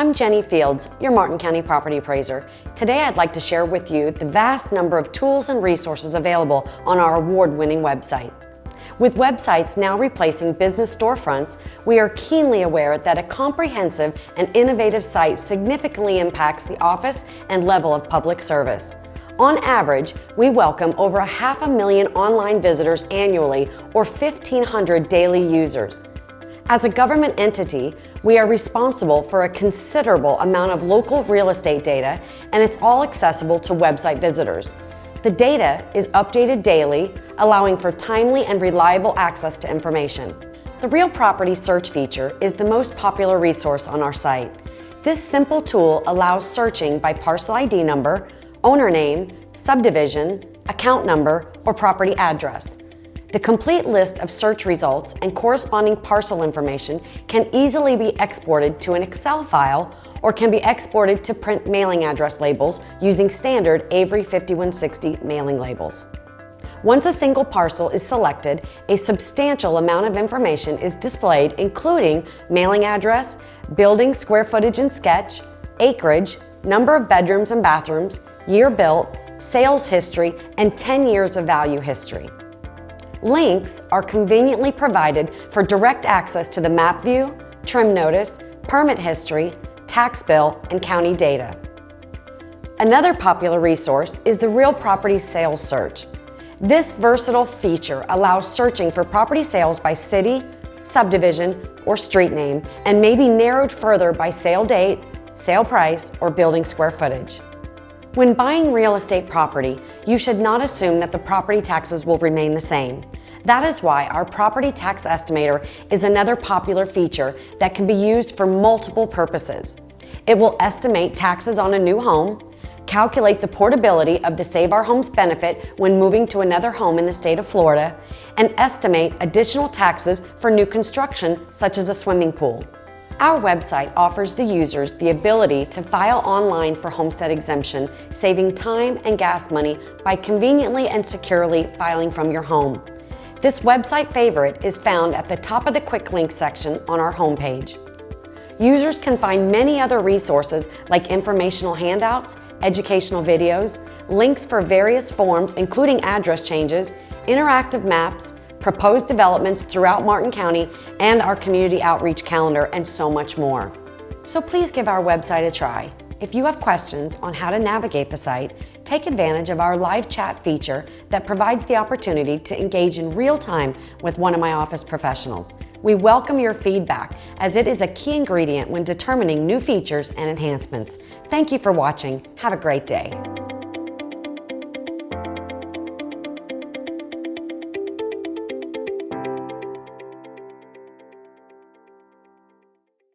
I'm Jenny Fields, your Martin County property appraiser. Today I'd like to share with you the vast number of tools and resources available on our award-winning website. With websites now replacing business storefronts, we are keenly aware that a comprehensive and innovative site significantly impacts the office and level of public service. On average, we welcome over 500,000 online visitors annually, or 1,500 daily users. As a government entity, we are responsible for a considerable amount of local real estate data, and it's all accessible to website visitors. The data is updated daily, allowing for timely and reliable access to information. The Real Property Search feature is the most popular resource on our site. This simple tool allows searching by parcel ID number, owner name, subdivision, account number, or property address. The complete list of search results and corresponding parcel information can easily be exported to an Excel file or can be exported to print mailing address labels using standard Avery 5160 mailing labels. Once a single parcel is selected, a substantial amount of information is displayed, including mailing address, building square footage and sketch, acreage, number of bedrooms and bathrooms, year built, sales history, and 10 years of value history. Links are conveniently provided for direct access to the map view, trim notice, permit history, tax bill, and county data. Another popular resource is the Real Property Sales Search. This versatile feature allows searching for property sales by city, subdivision, or street name, and may be narrowed further by sale date, sale price, or building square footage. When buying real estate property, you should not assume that the property taxes will remain the same. That is why our Property Tax Estimator is another popular feature that can be used for multiple purposes. It will estimate taxes on a new home, calculate the portability of the Save Our Homes benefit when moving to another home in the state of Florida, and estimate additional taxes for new construction, such as a swimming pool. Our website offers the users the ability to file online for homestead exemption, saving time and gas money by conveniently and securely filing from your home. This website favorite is found at the top of the Quick Links section on our homepage. Users can find many other resources like informational handouts, educational videos, links for various forms including address changes, interactive maps, proposed developments throughout Martin County, and our community outreach calendar, and so much more. So please give our website a try. If you have questions on how to navigate the site, take advantage of our live chat feature that provides the opportunity to engage in real time with one of my office professionals. We welcome your feedback, as it is a key ingredient when determining new features and enhancements. Thank you for watching. Have a great day.